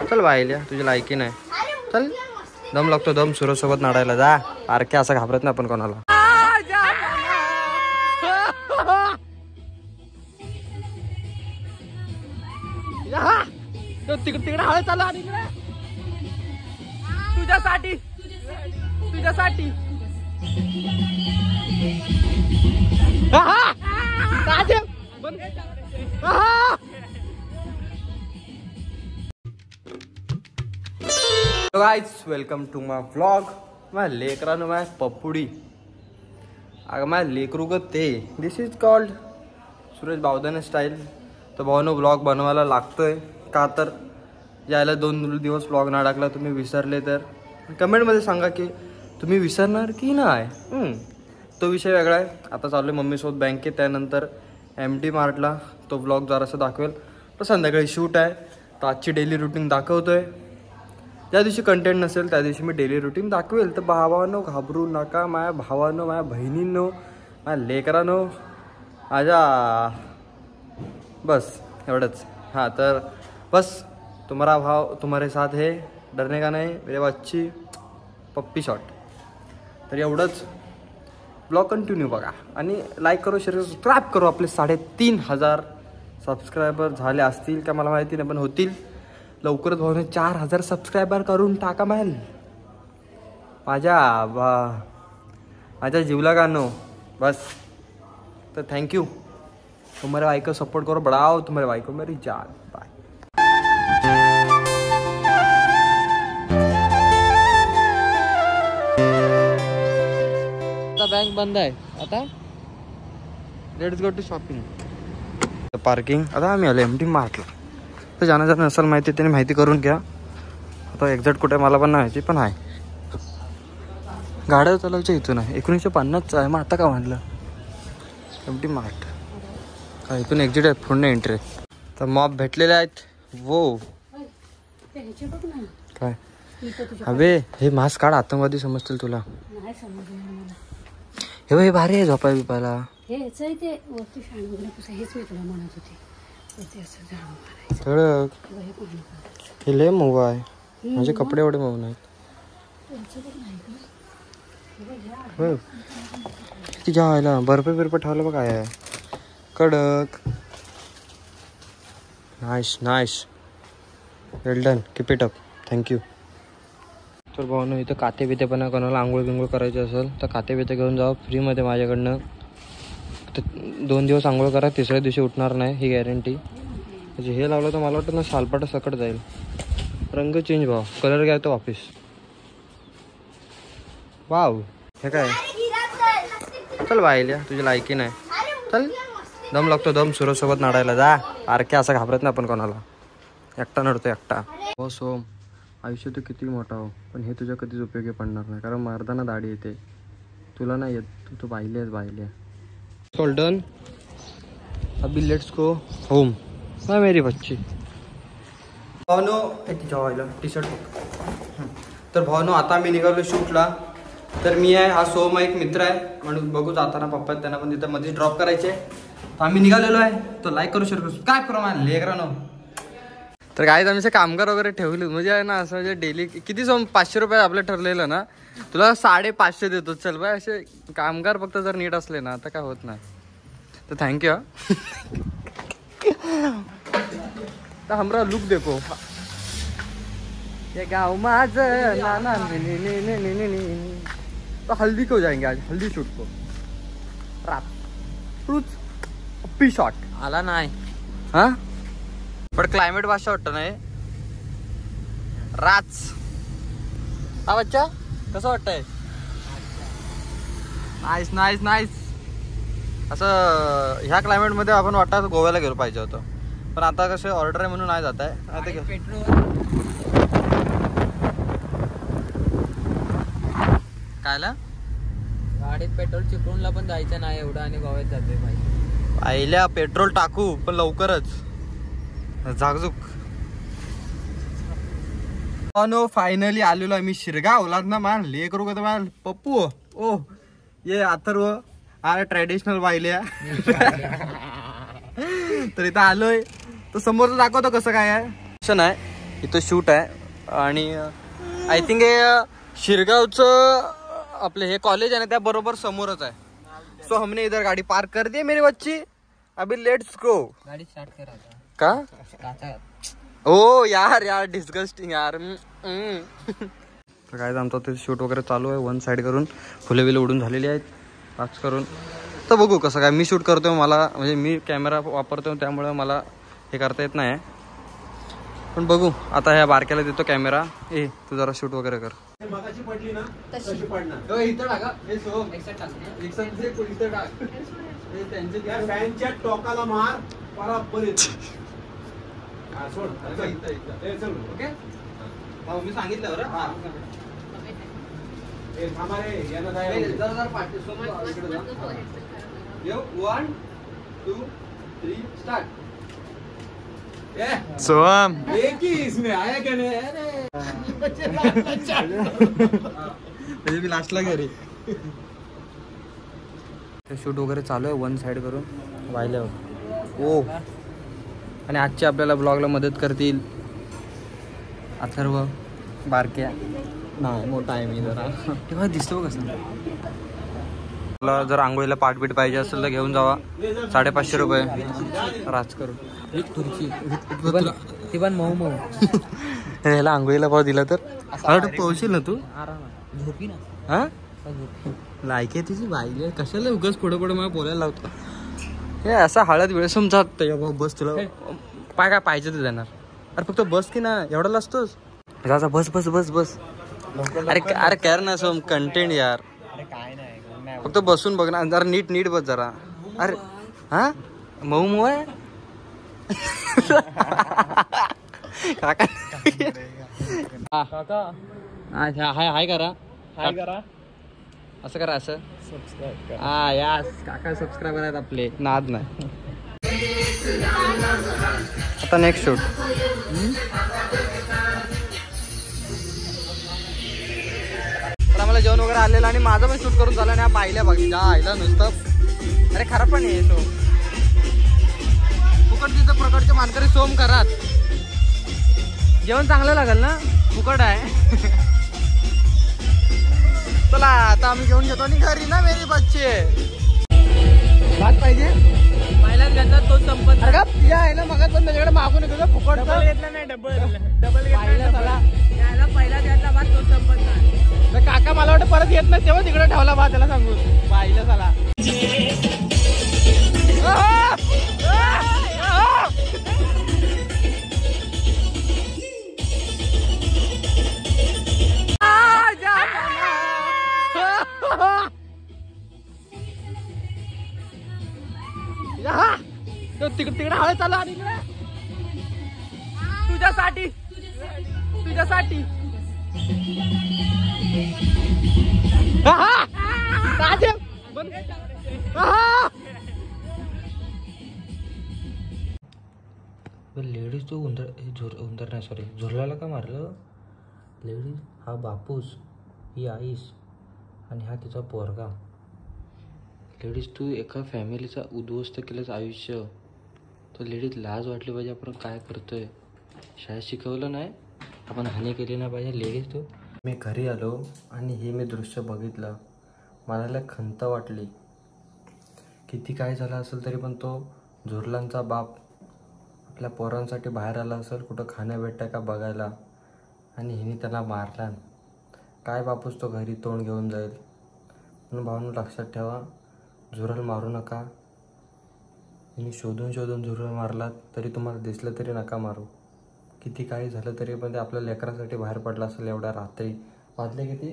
चल बायल्या तुझी लायकी नाही. चल दम लागतो दम. सूरज सोबत नाडायला जा. आरके असं घाबरत नाही आपण कोणाला. तिकडे हळद चालू आणि तुझ्यासाठी तुझ्यासाठी guys welcome to my vlog. माझ्या लेकरानं माझ्या पप्पुडी अगं माझ्या लेकरू ग ते. This is called Suresh Bawdane style. तर भावानं व्लॉग बनवायला लागतोय का तर यायला 2 दिवस व्लॉग ना टाकला तुम्ही विसरले तर कमेंटमध्ये सांगा की तुम्ही विसरणार की नाही. तो विषय वेगळा आहे. आता चालू आहे मम्मीसोबत बँकेत. त्यानंतर MT मार्टला तो व्लॉग जरासं दाखवेल. तर संध्याकाळी शूट आहे. तर आजची डेली रुटीन दाखवतोय. ज्या दिवशी कंटेंट नसेल त्या दिवशी मी डेली रुटीन दाखवेल. तर भावानो घाबरू नका. माझ्या भावानो माझ्या बहिणींनो माझ्या लेकरांनो माझ्या बस एवढंच. हां तर बस तुम्हारा भाव तुम्हारे साथ है डरने का नहीं मेरे बच्ची पप्पी शॉट. तर एवढंच. ब्लॉग कंटिन्यू बघा आणि लाईक करो शेअर सबस्क्राईब करो. आपले 3,500 सबस्क्रायबर झाले असतील का मला माहिती नाही पण होतील लवकरच. भाऊने 4,000 सबस्क्रायबर करून टाका माझ्या जीवला गानो बस. तर थँक्यू. तुम्हारे भाई को सपोर्ट करो बढ़ाओ. तुम्हारे भाई को मेरी जान. बाय. बँक बंद आहे आता. Let's go to shopping. Parking आता आम्ही आलो MT मार्टला. तर ज्यांना नसेल माहिती त्यांनी माहिती करून घ्या. आता एक्झॅक्ट कुठे मला पण नाही माहिती पण आहे. गाड्या चालवच्या इथून आहे. 1950चं आहे. मग आता का म्हणलं MT मार्ट. इथून एक्झिट आहे पुढे एंट्री. तर मॉप भेटलेले आहेत. वो काय हवे हे मास्क काढ. आतंकवादी समजतील तुला. हे बघ हे भारी आहे झोपाय बिपायला. हे लय मऊ आहे. म्हणजे कपडे एवढे मऊ नाहीत. किती व्हायला बर्फ ठेवलं बघ काय आहे कडक. Nice well done. Keep it up. Thank you. तर भाऊनो इथं काते बिते पण कोणाला आंघोळ बिंघोळ करायची असेल तर काते बिते घेऊन जावं फ्रीमध्ये माझ्याकडनं. तर 2 दिवस आंघोळ करा. 3ऱ्या दिवशी उठणार नाही ही गॅरंटी. म्हणजे हे लावलं तर मला वाटतं ना शालपाटा सकट जाईल. रंग चेंज भाव कलर घ्यायतो वापिस. वाव हे काय चल बायल्या तुझी लायकी नाही. चल दम लागतो दम. सूरज सोबत नाडायला जा. आरके असं घाबरत नाही आपण कोणाला. एकटा नडतो एकटा. हो सोम आयुष्य तू किती मोठा हो पण हे तुझ्या कधीच उपयोगी पडणार नाही. कारण मारताना दाढी येते. तुला नाही येत. तू बायल्या. डन. अभी लेट्स गो होम. हां मेरी बच्ची. भावनो तिच्या व्हायला टी शर्ट. तर भावनो आता मी निघालो शूटला. तर मी आहे हा सोम एक मित्र आहे म्हणून बघू जाताना पप्पा त्यांना पण तिथं मध्ये ड्रॉप करायचे. तर आम्ही निघालेलो आहे. तो लाईक करू शेअर करू काय करू मला लेकरानो. तर काय आम्ही कामगार वगैरे ठेवले म्हणजे आहे ना असं म्हणजे डेली किती सोम 500 रुपये आपलं ठरलेलं ना. तुला 550 देतो. चल बाय असे कामगार फक्त जर नीट असले ना आता काय होत नाही. तर थँक्यू. तर हमरा लुक देखो. ये गाँव माझं नाना तो हल्दी को जाएंगे आज. हल्दी शूट को रात पप्पी शॉट आला नाही. हा पण क्लायमेट भाषा वाटतं नाही राच. हा बच्चा कसं वाटतंय. नाईस. असं ह्या क्लायमेटमध्ये आपण वाटतं गोव्याला गेलो पाहिजे होतं पण आता कसं ऑर्डर आहे म्हणून नाही जात आहे. आता कायला गाडीत पेट्रोल चिपळूणला पण जायचं नाही एवढं आणि गोव्यात जातोय भाई. पहिल्या पेट्रोल टाकू पण लवकरच. झाकझुक. फायनली आलेलो आहे मी शिरगावला ना. मान ले करू का मान पप्पू. ओ ये अथर्व अरे ट्रेडिशनल बायल्या. तर इथं आलोय तर समोर दाखवतो कसं काय आहे. नाही इथं शूट आहे आणि आय थिंक हे शिरगावचं आपले हे कॉलेज आहे ना त्या बरोबर समोरच आहे. सो हमने इधर गाडी पार्क कर दी मेरी बच्ची. अभी लेट्स गो. गाडी स्टार्ट कर आता. का काचा ओ यार डिस्गस्टिंग यार. तर काय आमचं ते शूट वगैरे चालू आहे. वन साईड करून फुले बिले उडून झालेली आहेत पाच करून. तर बघू कसं काय. मी शूट करतोय, मला म्हणजे मी कॅमेरा वापरतोय त्यामुळे मला हे करता येत नाही. पण बघू आता ह्या बारक्याला देतो कॅमेरा. तू जरा शूट वगैरे कर. पडली ना तशी पडणार. फॅनच्या टोकाला मार बराबर येते. ओके मी सांगितलं बरं. थांबा रे यांना one two three start. Soham एक ही इसमें आया क्या नहीं. म्हणजे मी लास्टला घरी. शूट वगैरे चालू आहे वन साईड करून वाहिल्यावर. ओ आणि आजचे आपल्याला ब्लॉगला मदत करतील अथर्व बारक्या. नाही मोठा आहे मी जरा. तेव्हा दिसतो कसं. तुला जर आंघोळीला पाठबीट पाहिजे असेल तर घेऊन जावा. 550 रुपये राज करून. ती पण मऊ मऊ. ह्याला आंघोळीला भाव दिला तर पोहशील ना तू. आरामात झोपी ना. हा झोपी. लायकी आहे तुझी बाई. कशाला उगाच पुढे पुढे मला बोलायला लावतो. हे असा हळद वेळ समजात बस तुला पाय काय पाहिजे ते देणार. अरे फक्त बस की ना एवढा असतोस. बस बस बस बस. अरे अरे कर ना सोम कंटेंट यार. काय नाही फक्त बसून बघ ना जरा नीट नीट बस जरा. अरे हा मऊ मऊ आहे काका. काका हाय करा. हाय करा. असं करा असं. सबस्क्राईब करा. हा यास काका सबस्क्राईबर आहेत आपले. नाद नाही. आता नेक्स्ट शूट. तर आम्हाला जेवण वगैरे आलेलं आणि माझं पण शूट करून झालं आणि पाहिल्या बघ आईला नुसतं. अरे खरं पण आहे तो फुकट तिथं प्रकारचे मानकरी सोम करात. जेवण चांगलं लागेल ना. फुकट आहे. चला आता आम्ही घेऊन घेतो आणि घरी ना मेरी बच्चे. भात पाहिजे पहिलाच घेतला तो संपत. अरे का पिया आहे ना मग पण त्याच्याकडे मागून घेतो फुकट घेतला नाही. डबल यायला पहिला घ्यायचा भात तो संपत नाही. काका मला वाटतं परत येत नाही तेव्हा तिकडे ठेवला भात त्याला सांगून पाहिलं चला. तिकडे हळद चालू आणि तुझ्यासाठी तुझ्यासाठी. लेडीज तो उंदर नाही सॉरी झुरलाला का मारलं. लेडीज हा बापूस ही आईस आणि हा तिचा पोरगा. लेडीज तू एका फॅमिलीचा उद्ध्वस्त केलंच आयुष्य. तर लेडीज लाज वाटली पाहिजे. आपण काय करतोय. शाळेत शिकवलं नाही आपण हानी केली नाही पाहिजे. लेडीज तू. मी घरी आलो आणि हे मी दृश्य बघितलं. मनाला खंत वाटली. किती काय झालं असेल तरी पण तो झुरलांचा बाप आपल्या पोरांसाठी बाहेर आला असेल कुठं खाणं भेटतं का बघायला आणि हिने त्याला मारला. काय बापूस तो घरी तोंड घेऊन जाईल. म्हणून भावांनो लक्षात ठेवा झुरल मारू नका. हिने शोधून शोधून झुरळ मारलात तरी तुम्हाला दिसलं तरी नका मारू. किती काही झालं तरी पण ते आपल्या लेकरांसाठी बाहेर पडला असेल. एवढ्या रात्री वाजले किती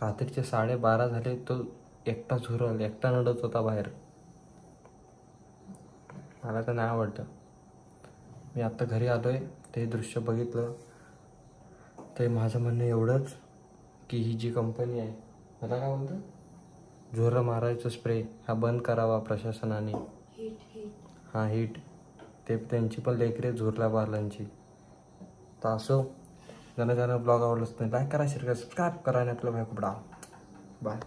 रात्रीचे 12:30 झाले. तो एकटा झुरल एकटा नडत होता बाहेर. मला तर नाही आवडतं. मी आत्ता घरी आलोय ते दृश्य बघितलं ते माझं म्हणणं एवढंच की ही जी कंपनी आहे मला काय म्हणतं झुरळ मारायचं स्प्रे हा बंद करावा प्रशासनाने. हां हिट ते त्यांची पण लेकरे झुरला बारलांची. तर असो ज्यांना ब्लॉग आवडलंच नाही लाईक करा शेअर करा सबस्क्राईब करा आणि आपलं भाई खूप बाय.